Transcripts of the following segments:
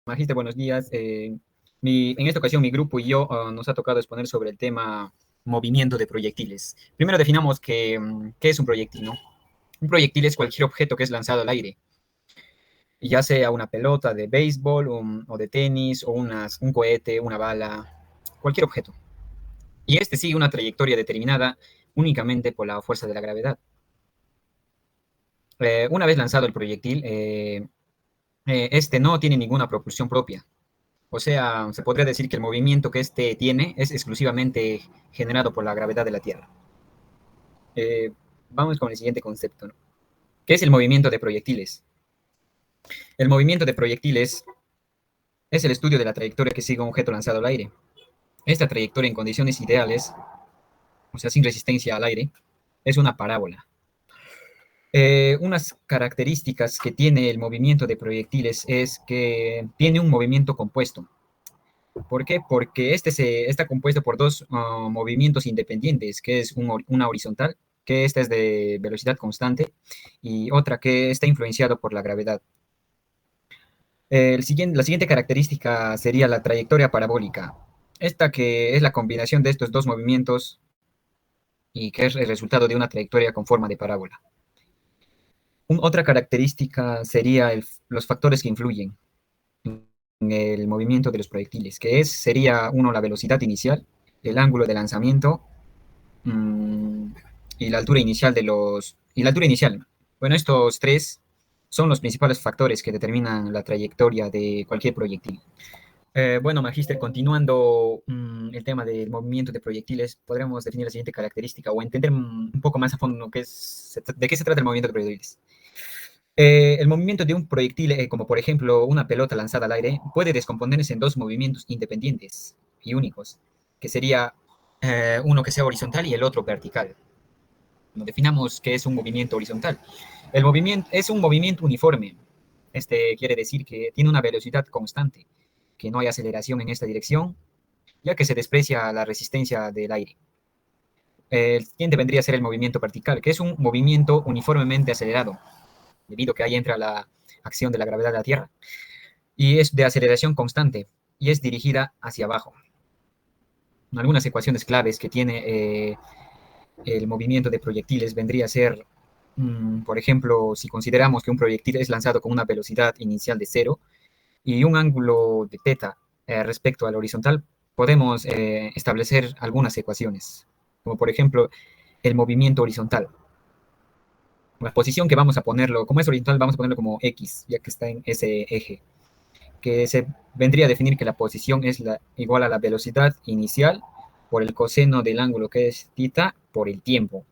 Magíster, buenos días. En esta ocasión mi grupo y yo nos ha tocado exponer sobre el tema movimiento de proyectiles. Primero definamos qué es un proyectil, ¿no? Un proyectil es cualquier objeto que es lanzado al aire, ya sea una pelota de béisbol o de tenis o un cohete, una bala, cualquier objeto. Y este sigue una trayectoria determinada únicamente por la fuerza de la gravedad. Una vez lanzado el proyectil, este no tiene ninguna propulsión propia. O sea, se podría decir que el movimiento que este tiene es exclusivamente generado por la gravedad de la Tierra. Eh, Vamos con el siguiente concepto, ¿no? ¿Qué es el movimiento de proyectiles? El movimiento de proyectiles es el estudio de la trayectoria que sigue un objeto lanzado al aire. Esta trayectoria en condiciones ideales, o sea, sin resistencia al aire, es una parábola. Unas características que tiene el movimiento de proyectiles es que tiene un movimiento compuesto. ¿Por qué? Porque está compuesto por dos movimientos independientes, que es una horizontal, que esta es de velocidad constante, y otra que está influenciado por la gravedad. La siguiente característica sería la trayectoria parabólica. Esta que es la combinación de estos dos movimientos y que es el resultado de una trayectoria con forma de parábola. Otra característica sería los factores que influyen en el movimiento de los proyectiles, sería uno la velocidad inicial, el ángulo de lanzamiento mmm, y la altura inicial y la altura inicial. Bueno, estos tres son los principales factores que determinan la trayectoria de cualquier proyectil. Bueno, Magíster, continuando el tema del movimiento de proyectiles, podríamos definir la siguiente característica o entender un poco más a fondo de qué se trata el movimiento de proyectiles. El movimiento de un proyectil, como por ejemplo una pelota lanzada al aire, puede descomponerse en dos movimientos independientes y únicos, que sería uno que sea horizontal y el otro vertical. Nos definamos qué es un movimiento horizontal. El movimiento es un movimiento uniforme. Este quiere decir que tiene una velocidad constante, que no hay aceleración en esta dirección, ya que se desprecia la resistencia del aire. El siguiente vendría a ser el movimiento vertical, que es un movimiento uniformemente acelerado, debido a que ahí entra la acción de la gravedad de la Tierra, y es de aceleración constante, y es dirigida hacia abajo. Algunas ecuaciones claves que tiene el movimiento de proyectiles vendría a ser, por ejemplo, si consideramos que un proyectil es lanzado con una velocidad inicial de 0 y un ángulo de θ respecto al horizontal, podemos establecer algunas ecuaciones, como por ejemplo el movimiento horizontal. La posición que vamos a ponerlo, como es horizontal, vamos a ponerlo como X, ya que está en ese eje, que se vendría a definir que la posición es igual a la velocidad inicial por el coseno del ángulo que es θ por el tiempo.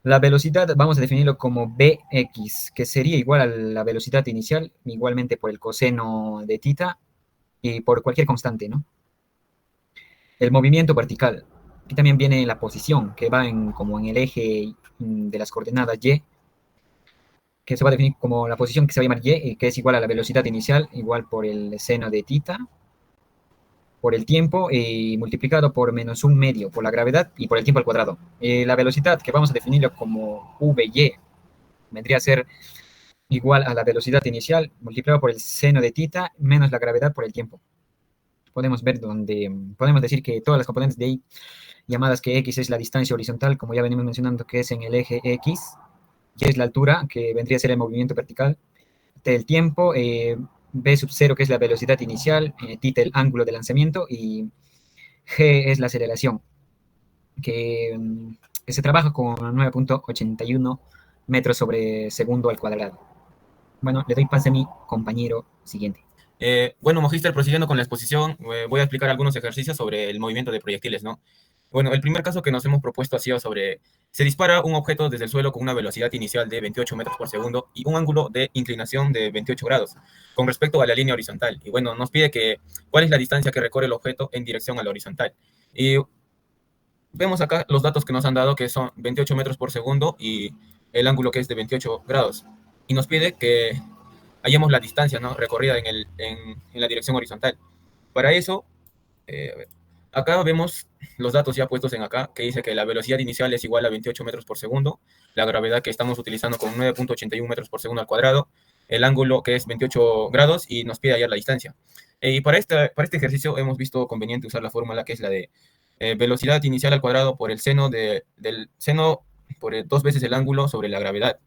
La velocidad vamos a definirlo como Bx, que sería igual a la velocidad inicial, igualmente por el coseno de θ y por cualquier constante, ¿no? El movimiento vertical, aquí también viene la posición, que va como en el eje de las coordenadas y, que se va a definir como la posición que se va a llamar y, que es igual a la velocidad inicial, igual por el seno de θ, por el tiempo y multiplicado por menos un medio, por la gravedad y por el tiempo al cuadrado. La velocidad, que vamos a definirlo como Vy, vendría a ser igual a la velocidad inicial multiplicado por el seno de θ menos la gravedad por el tiempo. Podemos decir que todas las componentes de y, llamadas que x es la distancia horizontal, como ya venimos mencionando, que es en el eje x, y es la altura, que vendría a ser el movimiento vertical, del tiempo, b sub 0, que es la velocidad inicial, θ el ángulo de lanzamiento, y g es la aceleración, que, que se trabaja con 9.81 metros sobre segundo al cuadrado. Bueno, le doy pase a mi compañero siguiente. Bueno, Magister, prosiguiendo con la exposición, voy a explicar algunos ejercicios sobre el movimiento de proyectiles, ¿no? Bueno, el primer caso que nos hemos propuesto ha sido sobre, se dispara un objeto desde el suelo con una velocidad inicial de 28 metros por segundo y un ángulo de inclinación de 28 grados con respecto a la línea horizontal. Y bueno, nos pide que, cuál es la distancia que recorre el objeto en dirección a la horizontal. Y vemos acá los datos que nos han dado, que son 28 metros por segundo y el ángulo que es de 28 grados. Y nos pide que hallemos la distancia, ¿no?, recorrida en la dirección horizontal. Para eso, eh, acá vemos los datos ya puestos en acá, que dice que la velocidad inicial es igual a 28 metros por segundo, la gravedad que estamos utilizando con 9.81 metros por segundo al cuadrado, el ángulo que es 28 grados y nos pide hallar la distancia. Y para este ejercicio hemos visto conveniente usar la fórmula que es la de velocidad inicial al cuadrado por el seno del seno por dos veces el ángulo sobre la gravedad.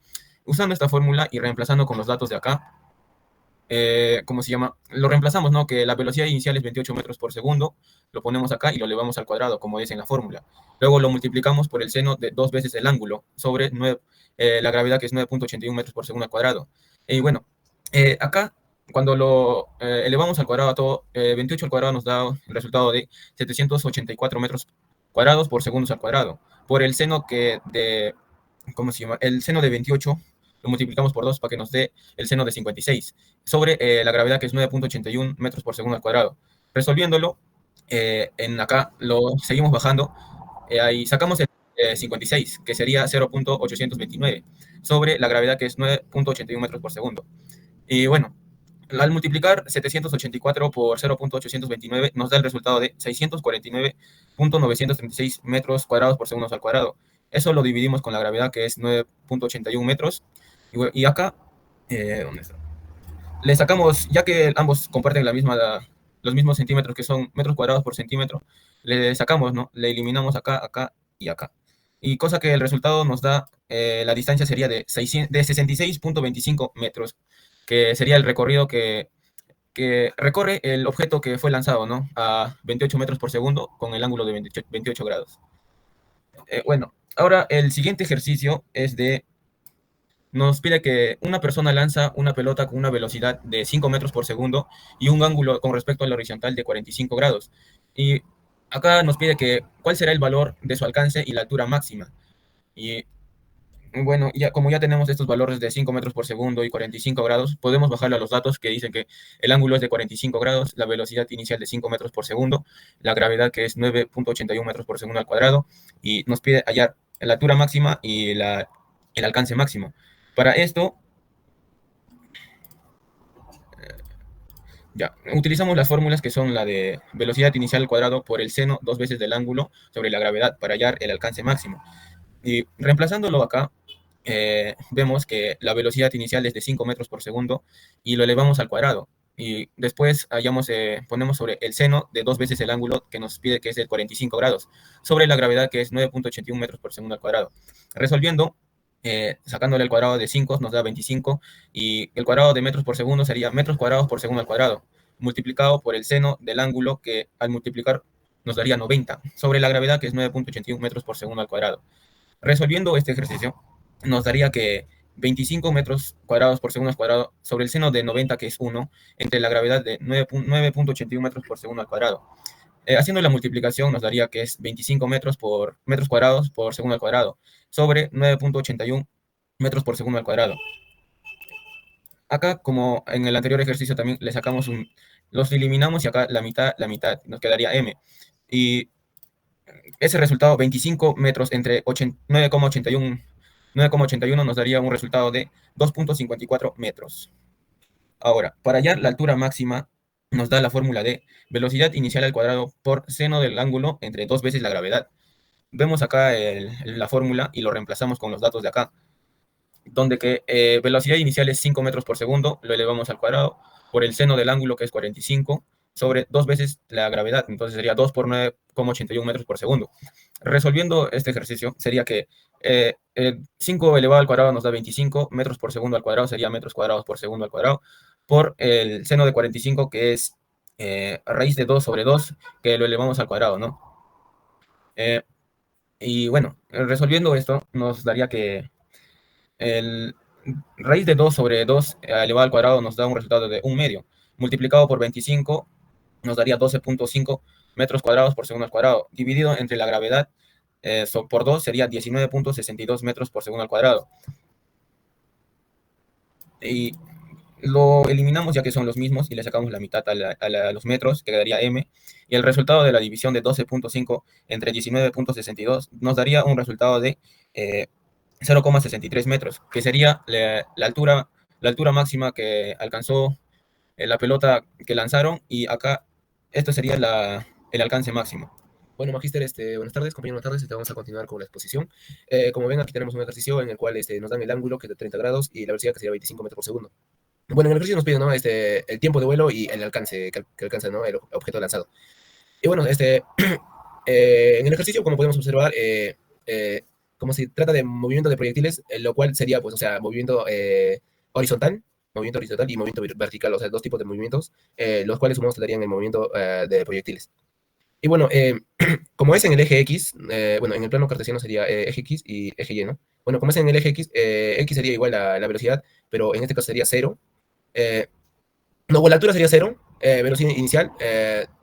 Usando esta fórmula y reemplazando con los datos de acá, ¿cómo se llama? Lo reemplazamos, ¿no? Que la velocidad inicial es 28 metros por segundo, lo ponemos acá y lo elevamos al cuadrado, como es en la fórmula. Luego lo multiplicamos por el seno de dos veces el ángulo sobre la gravedad, que es 9.81 metros por segundo al cuadrado. Y bueno, acá, cuando lo elevamos al cuadrado a todo, 28 al cuadrado nos da el resultado de 784 metros cuadrados por segundos al cuadrado. Por el seno ¿cómo se llama? El seno de 28 lo multiplicamos por 2 para que nos dé el seno de 56 sobre la gravedad, que es 9.81 metros por segundo al cuadrado. Resolviéndolo, en acá lo seguimos bajando, ahí sacamos el 56, que sería 0.829, sobre la gravedad, que es 9.81 metros por segundo. Y bueno, al multiplicar 784 por 0.829 nos da el resultado de 649.936 metros cuadrados por segundo al cuadrado. Eso lo dividimos con la gravedad, que es 9.81 metros. Y acá, ¿dónde está? Le sacamos, ya que ambos comparten los mismos centímetros, que son metros cuadrados por centímetro, le sacamos, ¿no? Le eliminamos acá, acá y acá. Y cosa que el resultado nos da, la distancia sería de 66.25 metros, que sería el recorrido que recorre el objeto que fue lanzado, ¿no? A 28 metros por segundo con el ángulo de 28 grados. Bueno, ahora el siguiente ejercicio nos pide que una persona lanza una pelota con una velocidad de 5 metros por segundo y un ángulo con respecto a la horizontal de 45 grados. Y acá nos pide cuál será el valor de su alcance y la altura máxima. Y bueno, como ya tenemos estos valores de 5 metros por segundo y 45 grados, podemos bajarle a los datos que dicen que el ángulo es de 45 grados, la velocidad inicial de 5 metros por segundo, la gravedad, que es 9.81 metros por segundo al cuadrado, y nos pide hallar la altura máxima y el alcance máximo. Para esto, ya, utilizamos las fórmulas que son la de velocidad inicial al cuadrado por el seno dos veces del ángulo sobre la gravedad para hallar el alcance máximo. Y reemplazándolo acá, vemos que la velocidad inicial es de 5 metros por segundo y lo elevamos al cuadrado. Y después ponemos sobre el seno de dos veces el ángulo que nos pide, que es de 45 grados, sobre la gravedad, que es 9.81 metros por segundo al cuadrado. Resolviendo, sacándole el cuadrado de 5 nos da 25, y el cuadrado de metros por segundo sería metros cuadrados por segundo al cuadrado, multiplicado por el seno del ángulo, que al multiplicar nos daría 90, sobre la gravedad, que es 9.81 metros por segundo al cuadrado. Resolviendo este ejercicio, nos daría que 25 metros cuadrados por segundo al cuadrado sobre el seno de 90, que es 1, entre la gravedad de 9.81 metros por segundo al cuadrado. Haciendo la multiplicación nos daría que es 25 metros cuadrados por segundo al cuadrado sobre 9.81 metros por segundo al cuadrado. Acá, como en el anterior ejercicio, también le sacamos los eliminamos, y acá la mitad, nos quedaría m. Y ese resultado, 25 metros entre 9,81 nos daría un resultado de 2.54 metros. Ahora, para hallar la altura máxima, nos da la fórmula de velocidad inicial al cuadrado por seno del ángulo entre dos veces la gravedad. Vemos acá la fórmula y lo reemplazamos con los datos de acá, donde velocidad inicial es 5 metros por segundo, lo elevamos al cuadrado, por el seno del ángulo, que es 45, sobre dos veces la gravedad, entonces sería 2 por 9,81 metros por segundo. Resolviendo este ejercicio, sería que 5 elevado al cuadrado nos da 25 metros por segundo al cuadrado, sería metros cuadrados por segundo al cuadrado, por el seno de 45, que es raíz de 2 sobre 2, que lo elevamos al cuadrado, ¿no? Y bueno, resolviendo esto, nos daría que el raíz de 2 sobre 2 elevado al cuadrado nos da un resultado de 1 medio. Multiplicado por 25 nos daría 12.5 metros cuadrados por segundo al cuadrado. Dividido entre la gravedad por 2 sería 19.62 metros por segundo al cuadrado. Y lo eliminamos, ya que son los mismos, y le sacamos la mitad a los metros, que quedaría m. Y el resultado de la división de 12.5 entre 19.62 nos daría un resultado de 0,63 metros, que sería la altura máxima que alcanzó la pelota que lanzaron, y acá esto sería el alcance máximo. Bueno, Magíster, buenas tardes, compañero, buenas tardes. Vamos a continuar con la exposición. Como ven, aquí tenemos un ejercicio en el cual nos dan el ángulo, que es de 30 grados, y la velocidad, que sería 25 metros por segundo. Bueno, en el ejercicio nos pide, ¿no? El tiempo de vuelo y el alcance que alcanza, ¿no? El objeto lanzado. Y bueno, en el ejercicio, como podemos observar, como se trata de movimiento de proyectiles, lo cual sería, pues, o sea, horizontal, movimiento horizontal y movimiento vertical, o sea, dos tipos de movimientos, los cuales sumados te darían el movimiento de proyectiles. Y bueno, como es en el eje X, bueno, en el plano cartesiano sería eje X y eje Y, ¿no? Bueno, como es en el eje X, X sería igual a la velocidad, pero en este caso sería cero. Eh, no, bueno, la altura sería cero, velocidad inicial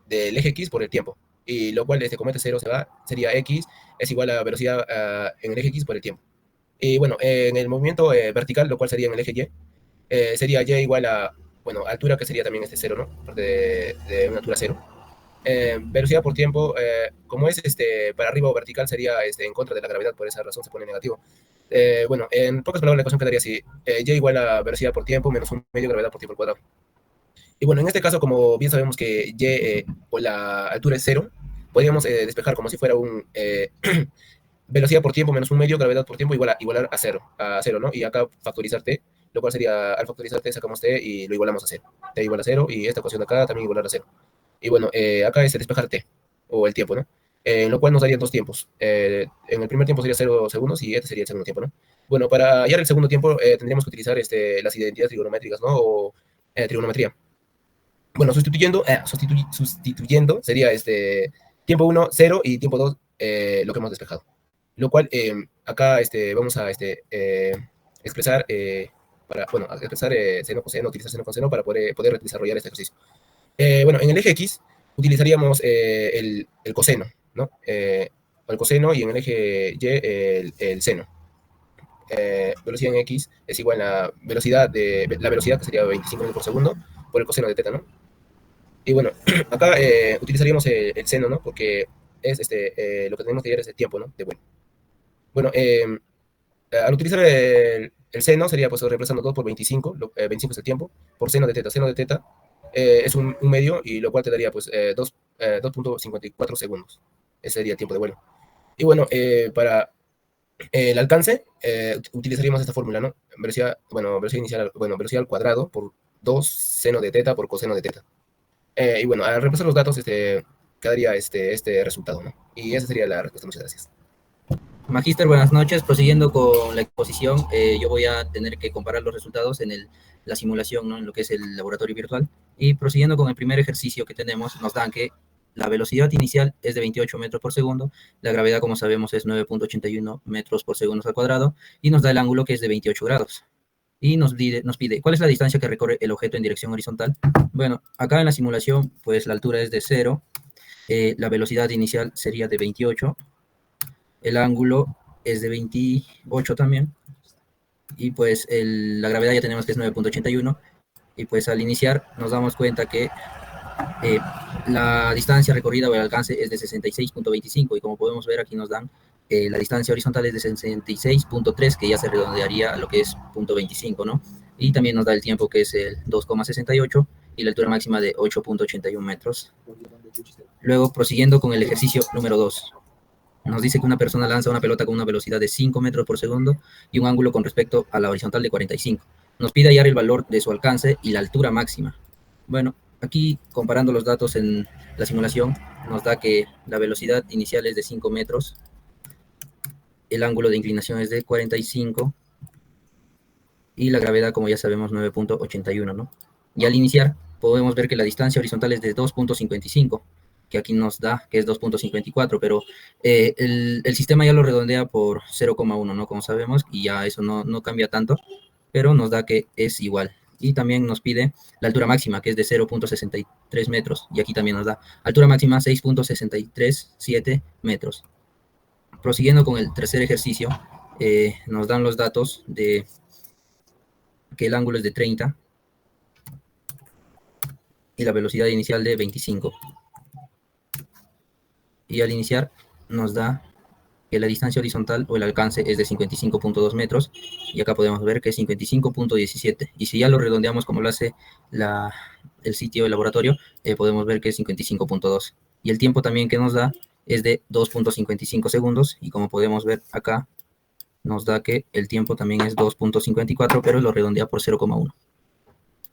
del eje X por el tiempo. Y lo cual, como este cero se va, sería X es igual a velocidad en el eje X por el tiempo. Y bueno, en el movimiento vertical, lo cual sería en el eje Y, sería Y igual a, bueno, altura que sería también este cero, ¿no? Aparte de una altura cero. Velocidad por tiempo, como es para arriba o vertical, sería en contra de la gravedad, por esa razón se pone negativo. Bueno, en pocas palabras, la ecuación quedaría así: Y igual a velocidad por tiempo menos un medio gravedad por tiempo al cuadrado. Y bueno, en este caso, como bien sabemos que Y o la altura es cero, podríamos despejar como si fuera un velocidad por tiempo menos un medio gravedad por tiempo igualar a cero, ¿no? Y acá factorizar T, lo cual sería, al factorizar T sacamos T y lo igualamos a cero. T igual a cero y esta ecuación de acá también igualar a cero. Y bueno, acá es despejar T, o el tiempo, ¿no? Lo cual nos daría dos tiempos. En el primer tiempo sería 0 segundos y este sería el segundo tiempo, ¿no? Bueno, para hallar el segundo tiempo tendríamos que utilizar las identidades trigonométricas, ¿no? O trigonometría. Bueno, sustituyendo sería tiempo 1, 0 y tiempo 2, lo que hemos despejado. Lo cual acá vamos a expresar, bueno, expresar seno, coseno, utilizar seno, coseno para poder desarrollar este ejercicio. Bueno, en el eje X utilizaríamos el coseno, ¿no? El coseno y en el eje Y el seno. Velocidad en X es igual a la velocidad que sería 25 metros por segundo por el coseno de teta, ¿no? Y bueno, acá utilizaríamos el seno, ¿no? Porque es lo que tenemos que hallar es el tiempo, ¿no? De vuelo. Bueno, al utilizar el seno sería pues reemplazando 2 por 25, 25 es el tiempo, por seno de teta. Seno de teta es un medio y lo cual te daría pues 2.54 segundos. Ese sería el tiempo de vuelo. Y bueno, para el alcance utilizaríamos esta fórmula, ¿no? Velocidad inicial, bueno, velocidad al cuadrado por 2 seno de teta por coseno de teta. Y bueno, al reemplazar los datos, quedaría este resultado, ¿no? Y esa sería la respuesta. Muchas gracias. Magíster, buenas noches. Prosiguiendo con la exposición, yo voy a tener que comparar los resultados en la simulación, ¿no? En lo que es el laboratorio virtual. Y prosiguiendo con el primer ejercicio que tenemos, nos dan que la velocidad inicial es de 28 metros por segundo, la gravedad, como sabemos, es 9.81 metros por segundo al cuadrado, y nos da el ángulo que es de 28 grados. Y nos pide, ¿cuál es la distancia que recorre el objeto en dirección horizontal? Bueno, acá en la simulación, pues la altura es de 0, la velocidad inicial sería de 28, el ángulo es de 28 también, y pues la gravedad ya tenemos que es 9.81, y pues al iniciar nos damos cuenta que la distancia recorrida o el alcance es de 66.25, y como podemos ver aquí nos dan la distancia horizontal es de 66.3, que ya se redondearía a lo que es 0.25, ¿no? Y también nos da el tiempo, que es el 2,68, y la altura máxima de 8.81 metros. Luego, prosiguiendo con el ejercicio número 2. Nos dice que una persona lanza una pelota con una velocidad de 5 metros por segundo y un ángulo con respecto a la horizontal de 45. Nos pide hallar el valor de su alcance y la altura máxima. Bueno, aquí, comparando los datos en la simulación, nos da que la velocidad inicial es de 5 metros, el ángulo de inclinación es de 45 y la gravedad, como ya sabemos, 9.81, ¿no? Y al iniciar podemos ver que la distancia horizontal es de 2.55, que aquí nos da que es 2.54, pero el sistema ya lo redondea por 0,1, ¿no? Como sabemos, y ya eso no cambia tanto, pero nos da que es igual. Y también nos pide la altura máxima, que es de 0.63 metros, y aquí también nos da altura máxima 6.637 metros. Prosiguiendo con el tercer ejercicio, nos dan los datos de que el ángulo es de 30 y la velocidad inicial de 25. Y al iniciar nos da que la distancia horizontal o el alcance es de 55.2 metros, y acá podemos ver que es 55.17, y si ya lo redondeamos como lo hace el sitio del laboratorio, podemos ver que es 55.2, y el tiempo también que nos da es de 2.55 segundos, y como podemos ver acá, nos da que el tiempo también es 2.54, pero lo redondea por 0,1.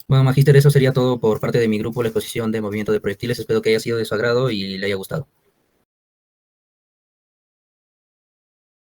Bueno, Magíster, eso sería todo por parte de mi grupo, la exposición de movimiento de proyectiles. Espero que haya sido de su agrado y le haya gustado.